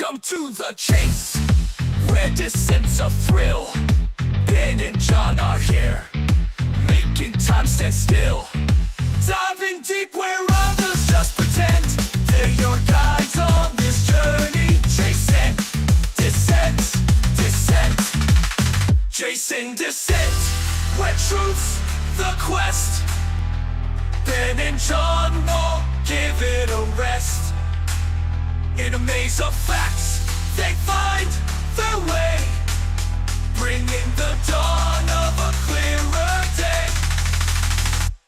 Welcome to the chase, where dissent's a thrill. Ben and John are here, making time stand still. Diving deep where others just pretend. They're your guides on this journey. Chasing dissent, dissent. Chasing dissent, where truth's the quest. Ben and John won't give it a rest. In a maze of facts, they find their way, bringing the dawn of a clearer day.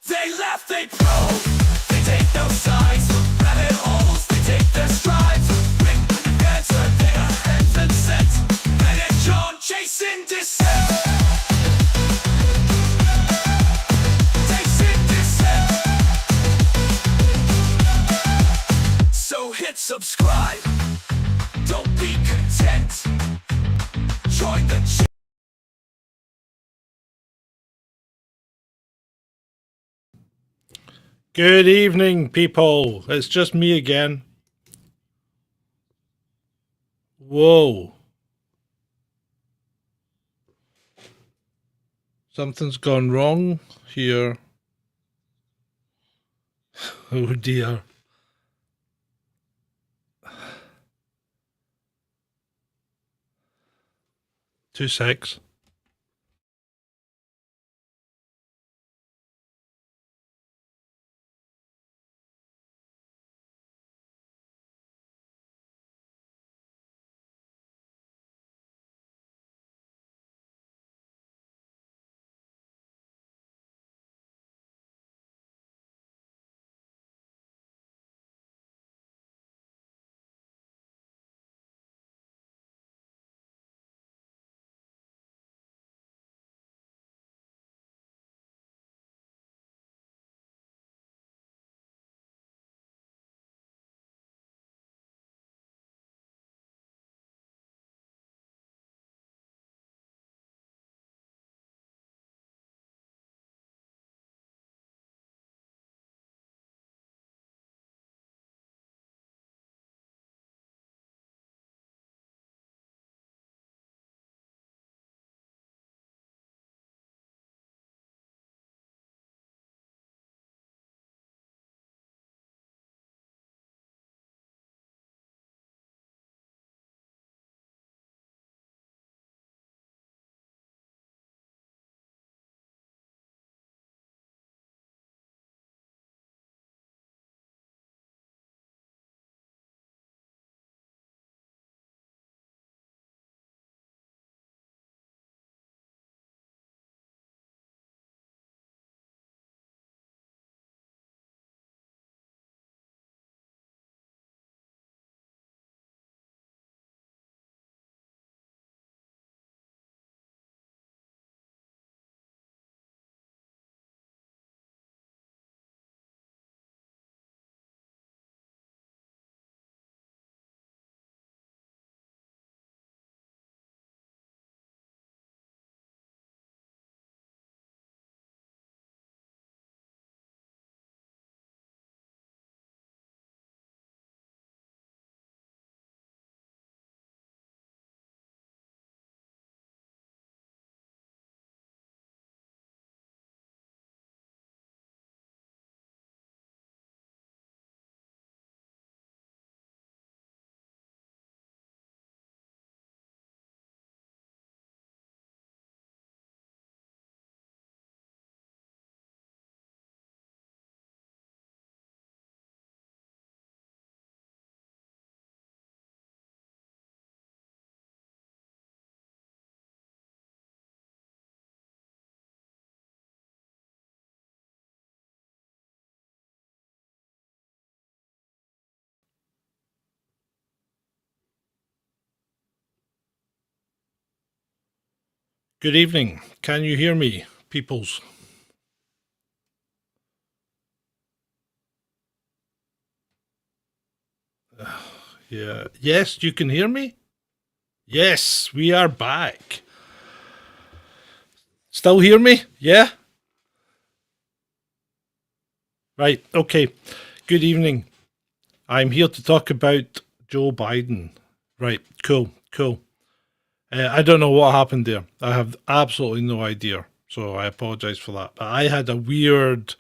They laugh, they probe, they take no sides. Rabbit holes, they take their strides. Bring the answer, they are heads and set. Ben and John chasing dissent. Chasing dissent. So hit subscribe, don't be content. Join the Good evening, people. It's just me again. Whoa. Something's gone wrong here. Oh dear. Two secs. Good evening. Can you hear me, peoples? Yeah. Yes, you can hear me? Yes, we are back. Still hear me? Yeah? Right, okay. Good evening. I'm here to talk about Joe Biden. Right. Cool. Cool. I don't know what happened there. I have absolutely no idea. So I apologize for that. But I had a weird,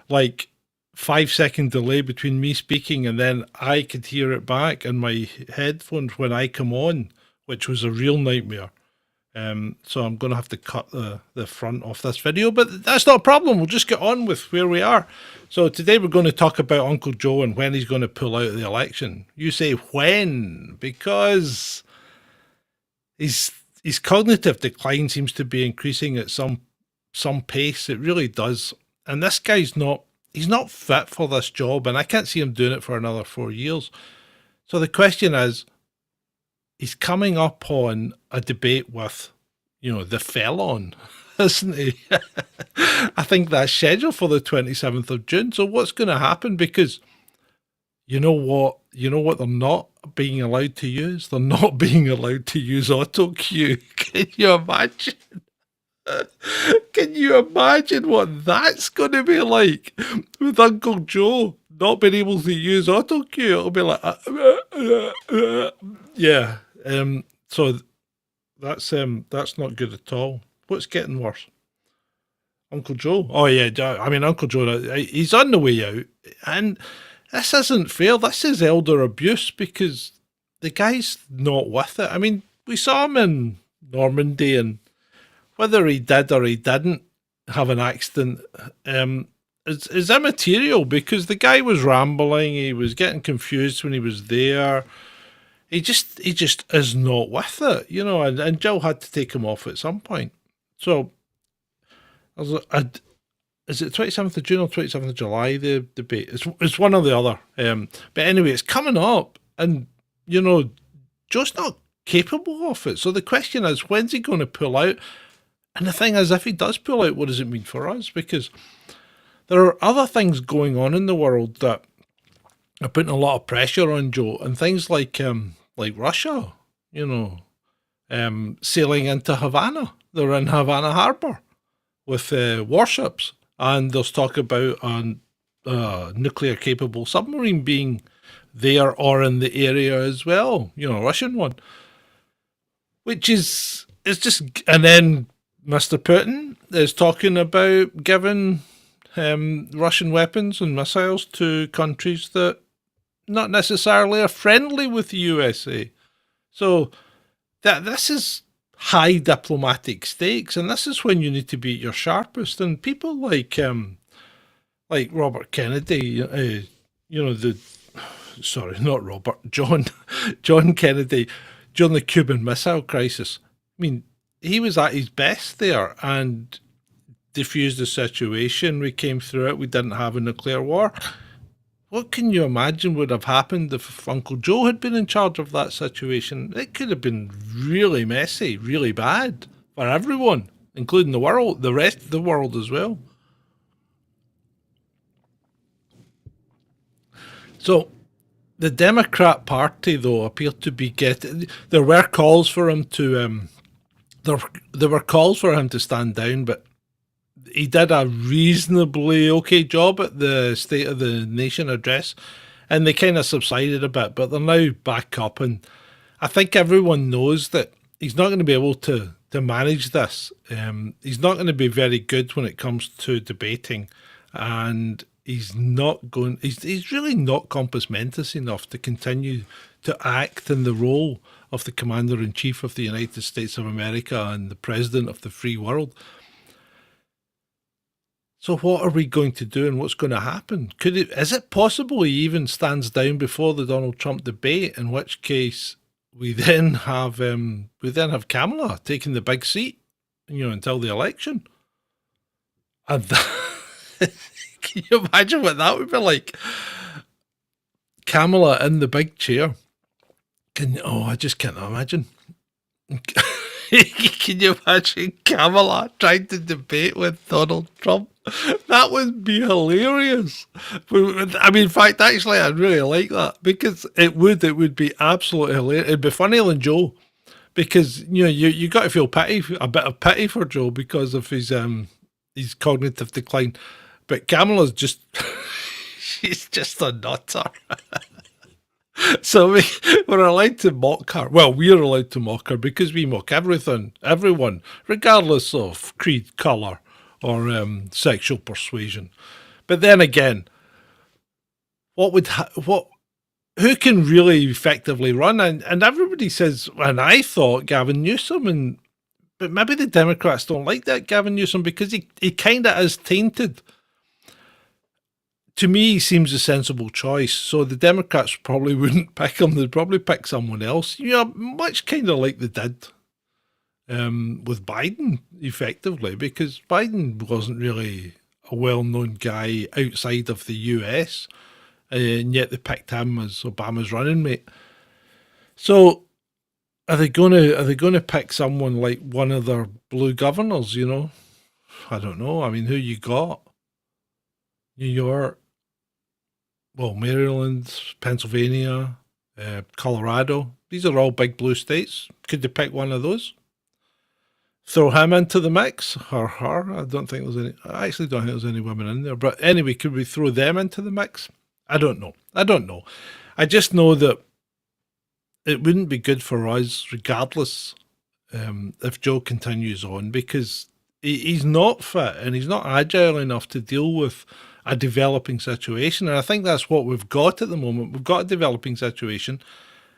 like, 5 second delay between me speaking and then I could hear it back in my headphones when I come on, which was a real nightmare. So I'm going to have to cut the front off this video, but that's not a problem. We'll just get on with where we are. So today we're going to talk about Uncle Joe and when he's going to pull out of the election. You say when, because his cognitive decline seems to be increasing at some pace. It really does. And this guy's he's not fit for this job, and I can't see him doing it for another 4 years. So the question is, he's coming up on a debate with, the felon, isn't he? I think that's scheduled for the 27th of June. So what's going to happen? Because you know what they're not being allowed to use? They're not being allowed to use auto cue. Can you imagine? Can you imagine what that's going to be like with Uncle Joe not being able to use auto cue? It'll be like, yeah. So that's not good at all. What's getting worse? Uncle Joe. Oh yeah, I mean Uncle Joe. He's on the way out, and this isn't fair. This is elder abuse because the guy's not with it. I mean, we saw him in Normandy, and whether he did or he didn't have an accident is immaterial because the guy was rambling. He was getting confused when he was there. He just is not with it, and Jill had to take him off at some point. So, is it 27th of June or 27th of July, the debate? It's one or the other. But anyway, it's coming up, and, Joe's not capable of it. So the question is, when's he going to pull out? And the thing is, if he does pull out, what does it mean for us? Because there are other things going on in the world that are putting a lot of pressure on Joe, and things like Russia, sailing into Havana. They're in Havana Harbor with warships, and there's talk about a nuclear-capable submarine being there or in the area as well. A Russian one, which is just, and then Mr. Putin is talking about giving Russian weapons and missiles to countries that not necessarily are friendly with the USA. So this is high diplomatic stakes, and this is when you need to be at your sharpest. And people like Robert Kennedy, John Kennedy during the Cuban Missile Crisis. I mean, he was at his best there and diffused the situation. We came through it. We didn't have a nuclear war. What can you imagine would have happened if Uncle Joe had been in charge of that situation? It could have been really messy, really bad for everyone, including the rest of the world as well. So the Democrat Party, though, appeared to be there were calls for him to there were calls for him to stand down, but he did a reasonably okay job at the State of the Nation address, and they kind of subsided a bit, but they're now back up, and I think everyone knows that he's not going to be able to manage this. He's not going to be very good when it comes to debating, and he's really not compos mentis enough to continue to act in the role of the Commander-in-Chief of the United States of America and the President of the free world. So what are we going to do, and what's going to happen? Is it possible he even stands down before the Donald Trump debate? In which case, we then have Kamala taking the big seat, until the election. And can you imagine what that would be like? Kamala in the big chair. I just can't imagine. Can you imagine Kamala trying to debate with Donald Trump? That would be hilarious. I mean, in fact, actually, I'd really like that because it would be absolutely hilarious. It'd be funnier than Joe because, you got to feel a bit of pity for Joe because of his cognitive decline. But Kamala's just, she's just a nutter. We're allowed to mock her. Well, we're allowed to mock her because we mock everything, everyone, regardless of creed, colour, or sexual persuasion. But then again, who can really effectively run? And everybody says, and I thought Gavin Newsom, but maybe the Democrats don't like that Gavin Newsom because he kind of is tainted. To me, he seems a sensible choice. So the Democrats probably wouldn't pick him. They'd probably pick someone else. Much kind of like they did with Biden, effectively, because Biden wasn't really a well-known guy outside of the US, and yet they picked him as Obama's running mate. So are they gonna pick someone like one of their blue governors? I don't know. I mean, who you got? New York, well, Maryland, Pennsylvania, Colorado. These are all big blue states. Could they pick one of those? Throw him into the mix, or her? I I actually don't think there's any women in there. But anyway, could we throw them into the mix? I don't know. I just know that it wouldn't be good for us, regardless, if Joe continues on, because he's not fit and he's not agile enough to deal with a developing situation. And I think that's what we've got at the moment. We've got a developing situation,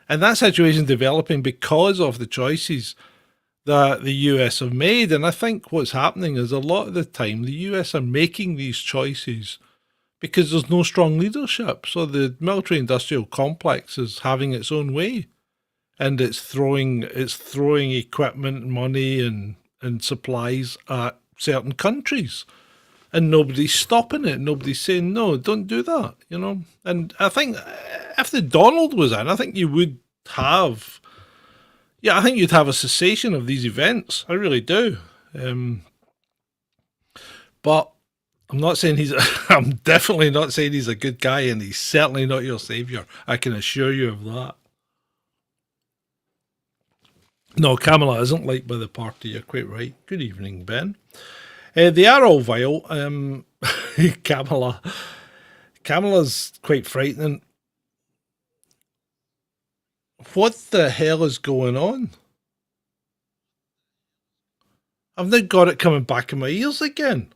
and that situation is developing because of the choices that the US have made. And I think what's happening is a lot of the time the US are making these choices because there's no strong leadership. So the military industrial complex is having its own way, and it's throwing equipment, money, and supplies at certain countries. And nobody's stopping it. Nobody's saying, no, don't do that, And I think if the Donald was in, I think you would have, I think you'd have a cessation of these events. I really do. But I'm not saying I'm definitely not saying he's a good guy, and he's certainly not your savior. I can assure you of that. No, Kamala isn't liked by the party. You're quite right. Good evening, Ben. They are all vile. Kamala's quite frightening. What the hell is going on? I've now got it coming back in my ears again.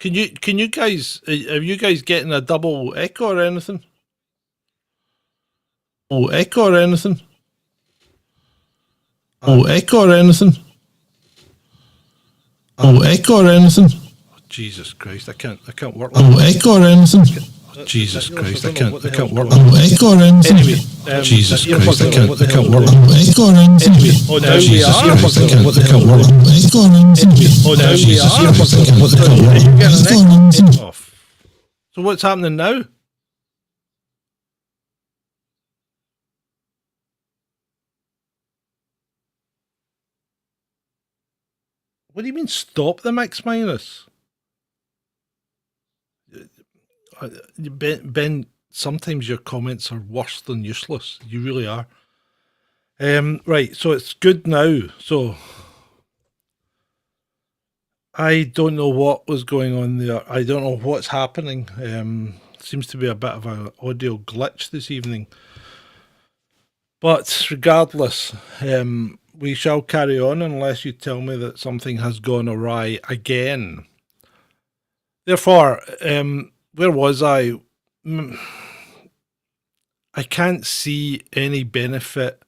Can you guys, are you guys getting a double echo or anything? Oh, echo or anything? Oh, echo or anything? Oh, echo or anything? Oh, Jesus Christ, I can't work. Oh, echo or anything? Oh, Jesus Christ, I can't work. Oh, echo or anything? Anyway, Jesus Christ, I can't work. Oh, echo or anything? Oh, now we are. I can't work. Oh, echo or anything? Oh, now we are. So what's happening now? What do you mean stop the mix minus? Ben, sometimes your comments are worse than useless. You really are. Right, so it's good now. So I don't know what was going on there. I don't know what's happening. Seems to be a bit of an audio glitch this evening. But regardless, we shall carry on unless you tell me that something has gone awry again. Therefore, where was I? I can't see any benefit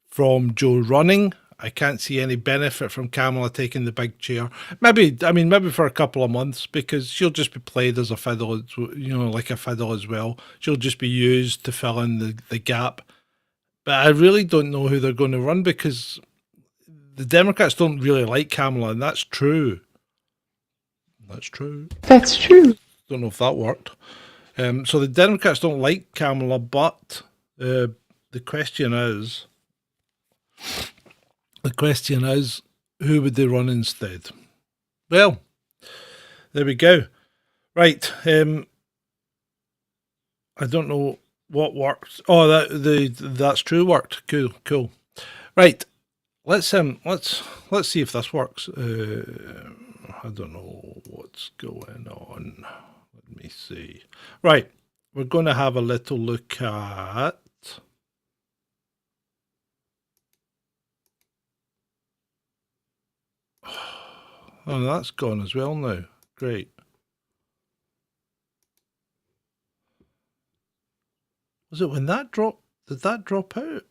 from Joe running. I can't see any benefit from Kamala taking the big chair. Maybe for a couple of months, because she'll just be played as a fiddle, like a fiddle as well. She'll just be used to fill in the gap. But I really don't know who they're going to run, because the Democrats don't really like Kamala, and that's true. That's true. Don't know if that worked. So the Democrats don't like Kamala, but the question is, who would they run instead? Well, there we go. Right. I don't know what worked. Oh, that's true worked. Cool. Right. Let's see if this works. I don't know what's going on. Let me see. Right. we're going to have a little look at. Oh, that's gone as well now. Great. Was it when that dropped? Did that drop out?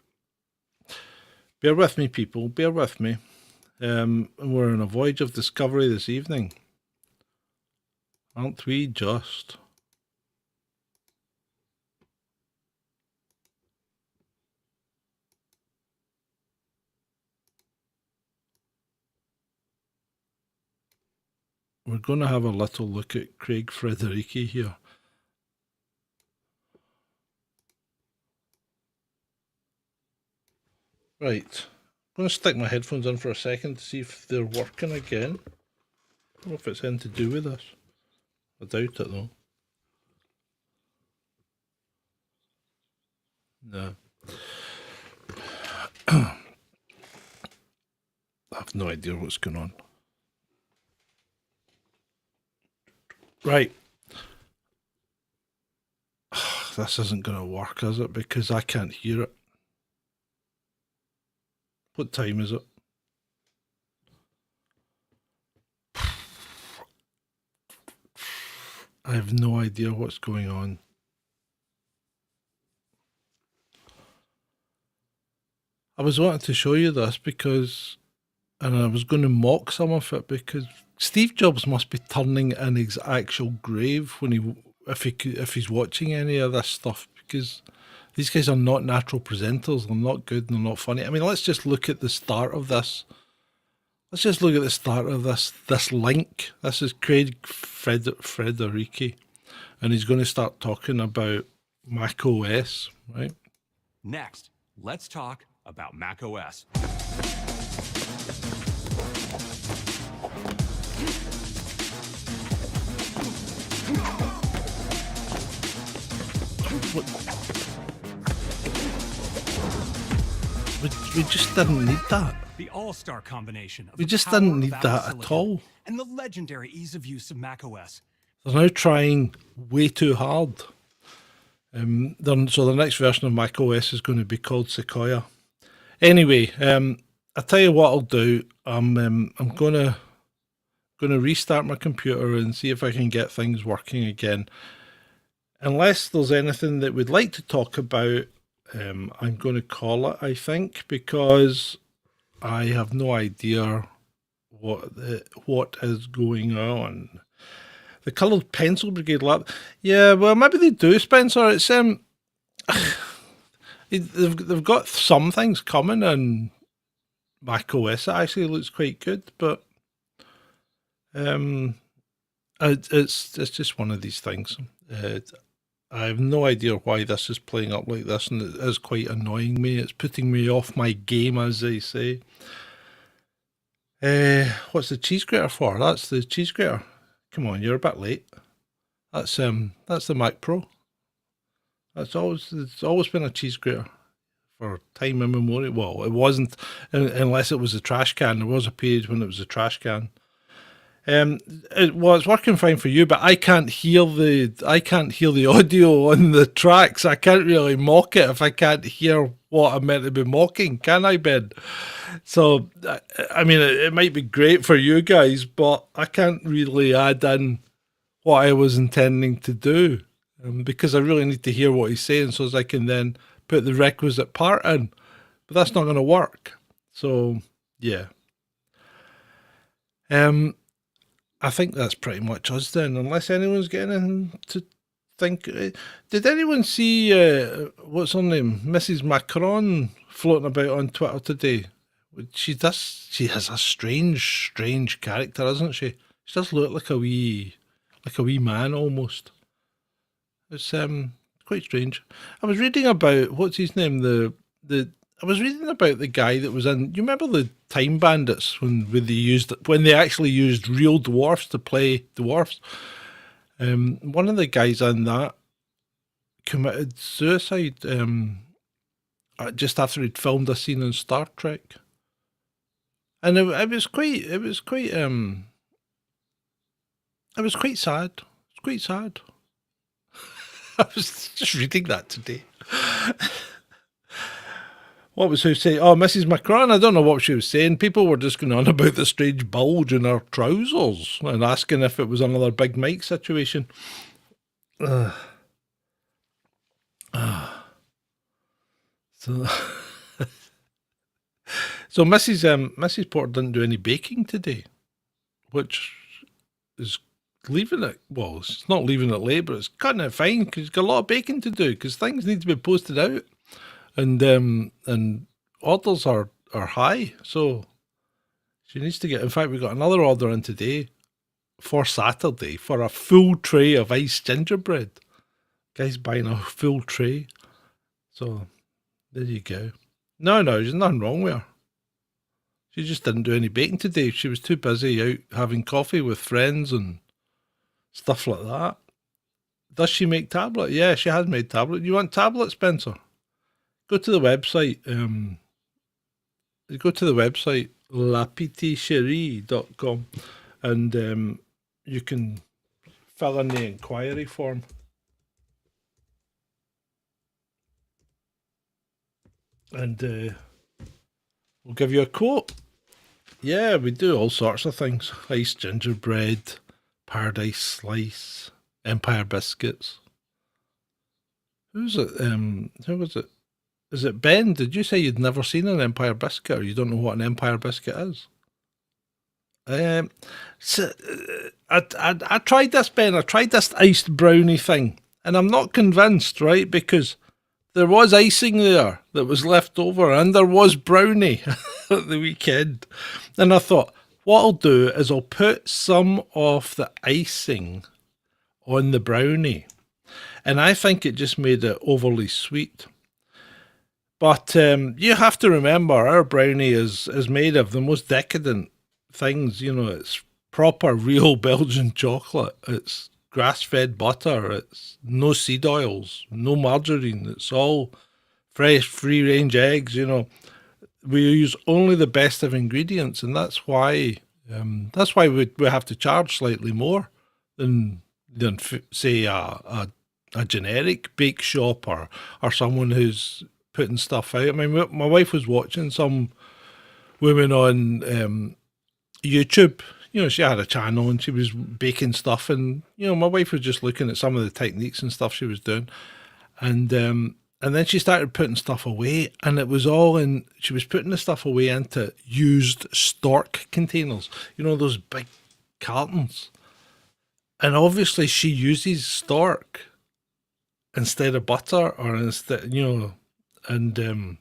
Bear with me, people. Bear with me. We're on a voyage of discovery this evening. Aren't we just? We're going to have a little look at Craig Frederici here. Right. I'm going to stick my headphones in for a second to see if they're working again. I don't know if it's anything to do with this. I doubt it though. No. I have no idea what's going on. Right. This isn't going to work, is it? Because I can't hear it. What time is it? I have no idea what's going on. I was wanting to show you this because, and I was going to mock some of it because Steve Jobs must be turning in his actual grave when if he's watching any of this stuff, because these guys are not natural presenters. They're not good and they're not funny. I mean, let's just look at the start of this. Let's just look at the start of this link. This is Craig Frederici, and he's going to start talking about Mac OS, right? Next, let's talk about Mac OS. We just didn't need that. The all-star combination of We the just power didn't of need Apple that at silicon all. and the legendary ease of use of Mac OS. They're now trying way too hard. So the next version of Mac OS is going to be called Sequoia. Anyway, I'll tell you what I'll do. I'm gonna restart my computer and see if I can get things working again. Unless there's anything that we'd like to talk about, I'm going to call it, I think, because I have no idea what is going on. The coloured pencil brigade lab. Yeah, well, maybe they do, Spencer. It's they've got some things coming, and Mac OS actually looks quite good, but it's just one of these things. I have no idea why this is playing up like this, and it is quite annoying me. It's putting me off my game, as they say. What's the cheese grater for? That's the cheese grater. Come on, you're a bit late. That's the Mac Pro. It's always been a cheese grater for time immemorial. Well, it wasn't unless it was a trash can. There was a period when it was a trash can. It's working fine for you, but I can't hear the audio on the tracks. I can't really mock it if I can't hear what I'm meant to be mocking, can I, Ben? So, I mean, it might be great for you guys, but I can't really add in what I was intending to do, because I really need to hear what he's saying so as I can then put the requisite part in. But that's not going to work. So, yeah. I think that's pretty much us then, unless anyone's getting anything to think. Did anyone see, what's her name, Mrs. Macron floating about on Twitter today? She has a strange character, doesn't she? She does look like a wee man almost. It's quite strange. I was reading about, what's his name, I was reading about the guy that was in. You remember the Time Bandits when they actually used real dwarfs to play dwarfs? One of the guys in that committed suicide just after he'd filmed a scene in Star Trek, and it was quite sad. It's quite sad. I was just reading that today. What was who saying? Oh, Mrs. Macron. I don't know what she was saying. People were just going on about the strange bulge in her trousers and asking if it was another Big Mike situation. So, so Mrs. Porter didn't do any baking today, which is leaving it. Well, it's not leaving it late, but it's cutting it fine because you've got a lot of baking to do because things need to be posted out, and orders are high. So she needs to get. In fact, we got another order in today for Saturday for a full tray of iced gingerbread. Guy's buying a full tray. So there you go. No, there's nothing wrong with her. She just didn't do any baking today. She was too busy out having coffee with friends and stuff like that. Does she make tablet? Yeah, she has made tablet. You want tablet, Spencer? Go to the website. Go to the website lapatisserie.com and you can fill in the inquiry form. And we'll give you a quote. Yeah, we do all sorts of things. Iced gingerbread, paradise slice, Empire biscuits. Who's it? Who was it? Is it Ben? Did you say you'd never seen an Empire biscuit or you don't know what an Empire biscuit is? So, I tried this, Ben. I tried this iced brownie thing and I'm not convinced, right? Because there was icing there that was left over and there was brownie at the weekend. And I thought, what I'll do is I'll put some of the icing on the brownie. And I think it just made it overly sweet. But you have to remember, our brownie is made of the most decadent things. You know, it's proper, real Belgian chocolate. It's grass-fed butter. It's no seed oils, no margarine. It's all fresh, free-range eggs. You know, we use only the best of ingredients, and that's why we have to charge slightly more than say a generic bake shop or someone who's putting stuff out. I mean, my wife was watching some women on YouTube. You know, she had a channel and she was baking stuff, and you know, my wife was just looking at some of the techniques and stuff she was doing, and then she started putting stuff away, and it was all in. She was putting the stuff away into used stork containers. You know, those big cartons, and obviously she uses stork instead of butter, or instead, you know, and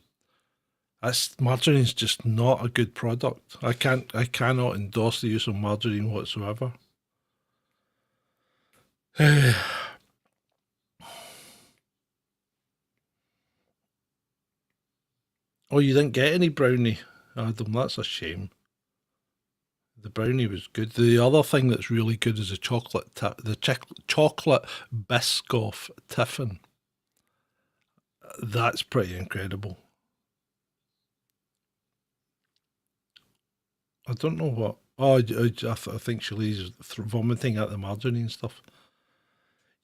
that's margarine's just not a good product. I cannot endorse the use of margarine whatsoever. Oh, you didn't get any brownie, Adam. That's a shame. The brownie was good. The other thing that's really good is the chocolate Biscoff tiffin. That's pretty incredible. I don't know what. Oh, I think Shirley's vomiting at the margarine and stuff.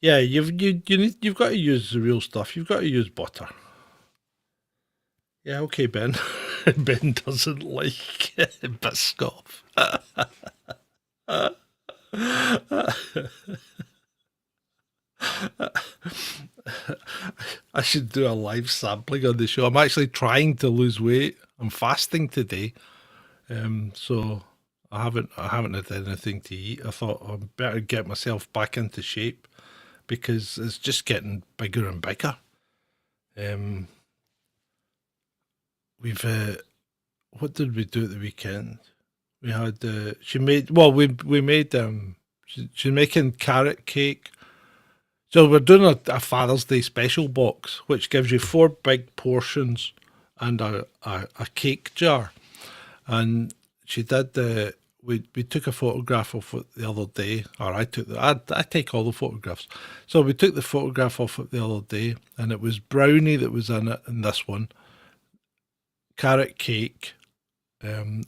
Yeah, you've got to use the real stuff. You've got to use butter. Yeah, okay, Ben. Ben doesn't like Biscoff. I should do a live sampling on the show. I'm actually trying to lose weight. I'm fasting today. So I haven't had anything to eat. I thought I'd better get myself back into shape because it's just getting bigger and bigger. We've what did we do at the weekend? We had we made she's making carrot cake. So we're doing a Father's Day special box, which gives you 4 big portions and a cake jar. And she did we took a photograph of it the other day, or I take all the photographs. So we took the photograph of it the other day, and it was brownie that was in it in this one, carrot cake,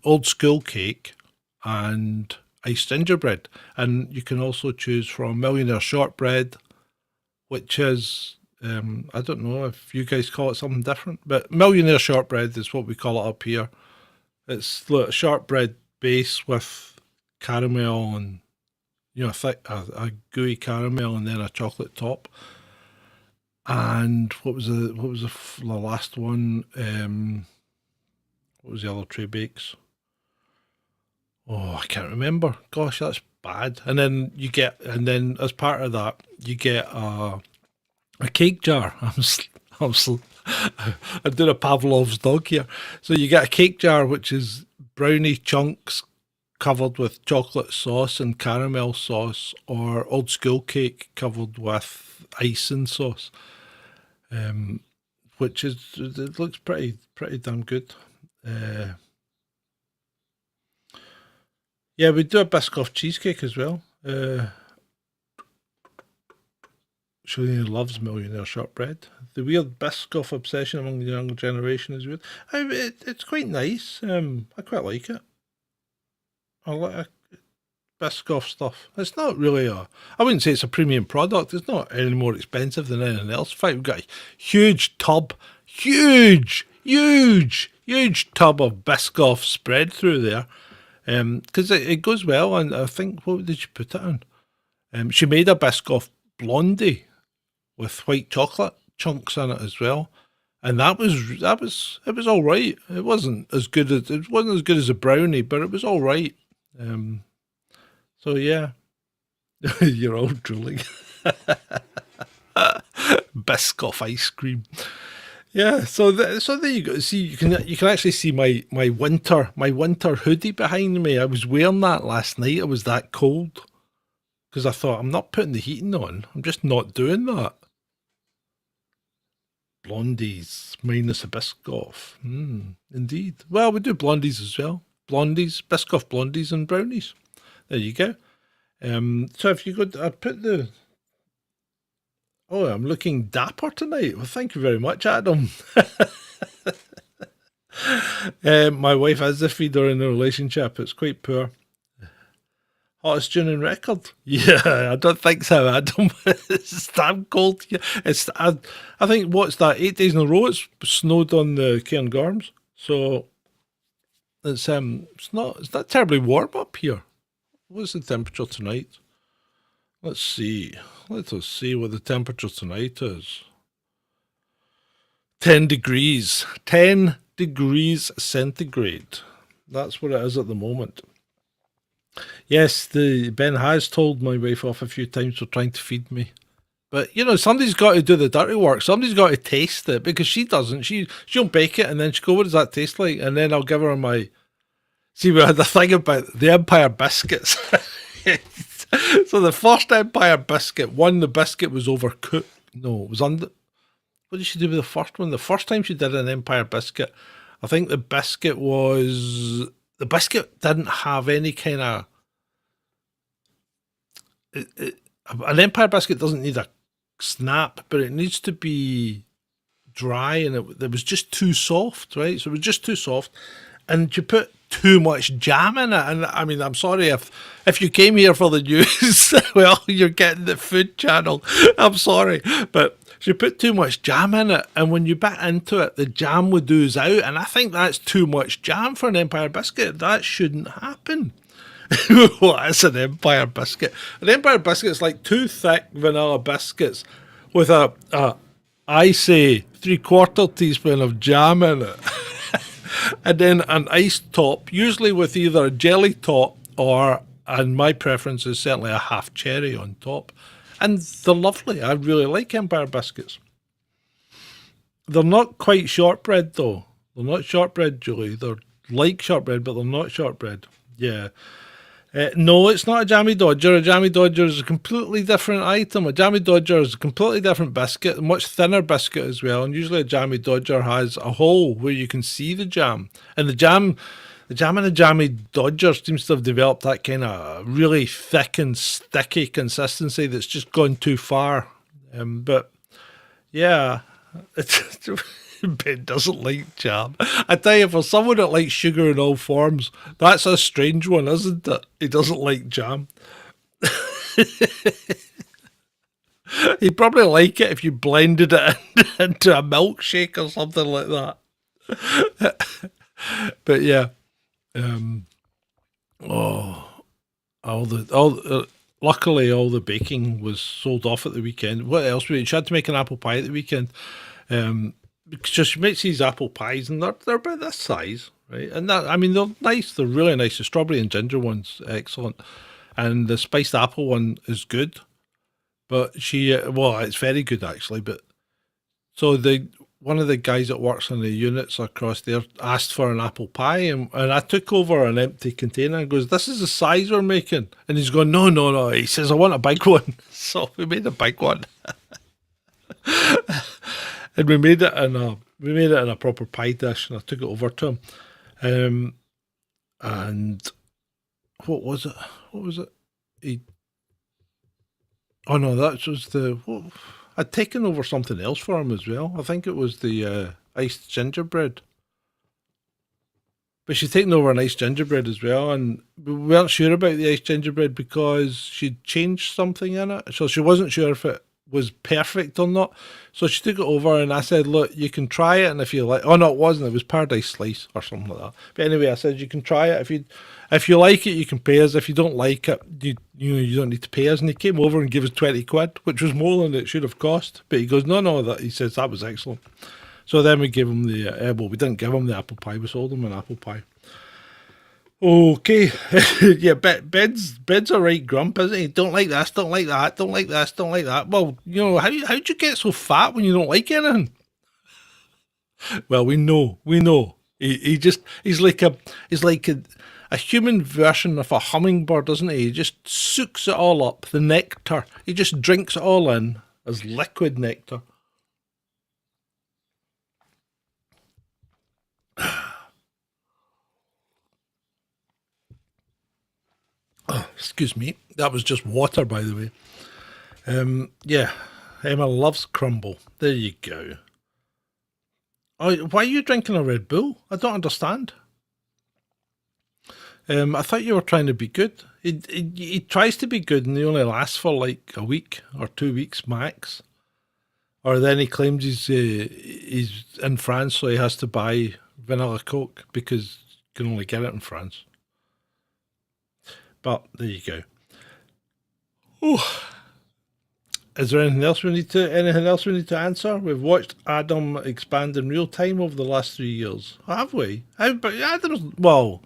old school cake, and iced gingerbread. And you can also choose from millionaire shortbread, which is, I don't know if you guys call it something different, but millionaire shortbread is what we call it up here. It's like shortbread base with caramel and, you know, a gooey caramel and then a chocolate top. And what was the last one? What was the other tray bakes? Oh, I can't remember. Gosh, that's bad. And then as part of that, you get a cake jar. I'm doing a Pavlov's dog here. So you get a cake jar, which is brownie chunks covered with chocolate sauce and caramel sauce, or old school cake covered with icing sauce, which it looks pretty damn good. Yeah, we do a Biscoff cheesecake as well. Shalini loves millionaire shortbread. The weird Biscoff obsession among the younger generation is weird. It's quite nice. I quite like it. I like Biscoff stuff. It's not really I wouldn't say it's a premium product. It's not any more expensive than anything else. In fact, we've got a huge tub of Biscoff spread through there. Because it goes well, and I think, what did she put it on? She made a Biscoff blondie with white chocolate chunks in it as well, and it was all right. It wasn't as good as a brownie, but it was all right. So yeah, you're all drooling. Biscoff ice cream. Yeah, so there you go. See, you can actually see my winter hoodie behind me. I was wearing that last night. It was that cold because I thought, I'm not putting the heating on. I'm just not doing that. Blondies minus a Biscoff. Indeed. Well, we do blondies as well. Blondies, Biscoff blondies and brownies. There you go. So if you go, I put the. Oh, I'm looking dapper tonight. Well, thank you very much, Adam. My wife has the feeder in the relationship. It's quite poor. Hottest tune in record? Yeah, I don't think so, Adam. It's damn cold here. I think, what's that, 8 days in a row it's snowed on the Cairngorms. So it's not terribly warm up here. What's the temperature tonight? Let's see. Let us see what the temperature tonight is. 10 degrees. 10 degrees centigrade. That's what it is at the moment. Yes, Ben has told my wife off a few times for trying to feed me. But, you know, somebody's got to do the dirty work. Somebody's got to taste it, because she doesn't. She'll bake it and then she'll go, what does that taste like? And then I'll give her my... See, we had the thing about the Empire biscuits. So the first Empire biscuit, the biscuit was overcooked. No, it was under... What did she do with the first one? The first time she did an Empire biscuit, I think the biscuit didn't have any kind of... An Empire biscuit doesn't need a snap, but it needs to be dry, and it was just too soft, right? So it was just too soft, and you put too much jam in it. And I mean, I'm sorry if you came here for the news. Well, you're getting the food channel. I'm sorry, but she put too much jam in it, and when you bit into it, the jam would ooze out, and I think that's too much jam for an Empire biscuit. That shouldn't happen. What is an Empire biscuit? An Empire biscuit is like 2 thick vanilla biscuits with I say 3/4 teaspoon of jam in it. And then an iced top, usually with either a jelly top or, and my preference is certainly a half cherry on top. And they're lovely. I really like Empire biscuits. They're not quite shortbread though. They're not shortbread, Julie. They're like shortbread, but they're not shortbread. Yeah. No, it's not a Jammy Dodger. A Jammy Dodger is a completely different item. A Jammy Dodger is a completely different biscuit, a much thinner biscuit as well. And usually a Jammy Dodger has a hole where you can see the jam. And the jam in a Jammy Dodger seems to have developed that kind of really thick and sticky consistency that's just gone too far. But yeah, Ben doesn't like jam. I tell you, for someone that likes sugar in all forms, that's a strange one, isn't it? He doesn't like jam. He'd probably like it if you blended it into a milkshake or something like that. But yeah, luckily all the baking was sold off at the weekend. What else? She had to make an apple pie at the weekend. Because she makes these apple pies and they're about this size, right? And that, I mean, they're nice. They're really nice. The strawberry and ginger one's excellent, and the spiced apple one is good. But well, it's very good actually. But so one of the guys that works in the units across there asked for an apple pie, and I took over an empty container and goes, "This is the size we're making," and he's going, "No, no, no." He says, "I want a big one," so we made a big one. And we made it in a proper pie dish, and I took it over to him. And what was it? What was it? Oh no, that was I'd taken over something else for him as well. I think it was the iced gingerbread. But she'd taken over an iced gingerbread as well, and we weren't sure about the iced gingerbread because she'd changed something in it. So she wasn't sure if it was perfect or not. So she took it over, and I said, "Look, you can try it, and if you like..." Oh no, it wasn't. It was Paradise Slice or something like that. But anyway, I said, "You can try it. If you like it, you can pay us. If you don't like it, you don't need to pay us." And he came over and gave us 20 quid, which was more than it should have cost. But he goes, "No, that..." He says that was excellent. So then we gave him the well, we didn't give him the apple pie. We sold him an apple pie. Okay, yeah, Ben's a right grump, isn't he? Don't like this, don't like that, don't like this, don't like that. Well, how'd you get so fat when you don't like anything? Well, we know. He's like a human version of a hummingbird, isn't he? He just soaks it all up, the nectar. He just drinks it all in as liquid nectar. Oh, excuse me. That was just water, by the way. Yeah, Emma loves crumble. There you go. Oh, why are you drinking a Red Bull? I don't understand. I thought you were trying to be good. He tries to be good, and he only lasts for like a week or 2 weeks max. Or then he claims he's in France, so he has to buy vanilla Coke because you can only get it in France. But there you go. Oh, is there anything else we need to answer? We've watched Adam expand in real time over the last 3 years, have we? Adam's, well,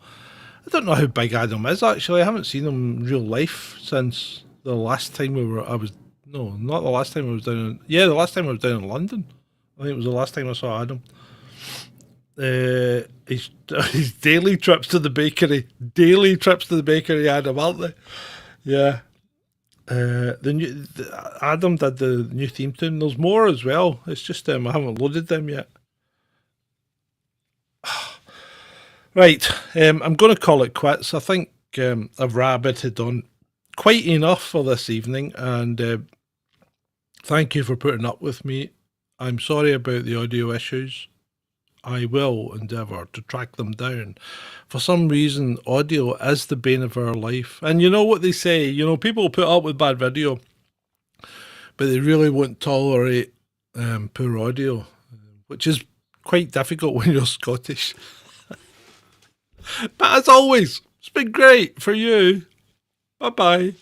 I don't know how big Adam is actually. I haven't seen him in real life since the last time not the last time I was down. The last time I was down in London. I think it was the last time I saw Adam. His daily trips to the bakery. Adam, aren't they? Yeah. Adam did the new theme tune. There's more as well. It's just I haven't loaded them yet. Right, I'm going to call it quits. I think I've rabbited on quite enough for this evening, and thank you for putting up with me. I'm sorry about the audio issues. I will endeavour to track them down. For some reason, audio is the bane of our life. And you know what they say, people put up with bad video, but they really won't tolerate poor audio, which is quite difficult when you're Scottish. But as always, it's been great for you. Bye-bye.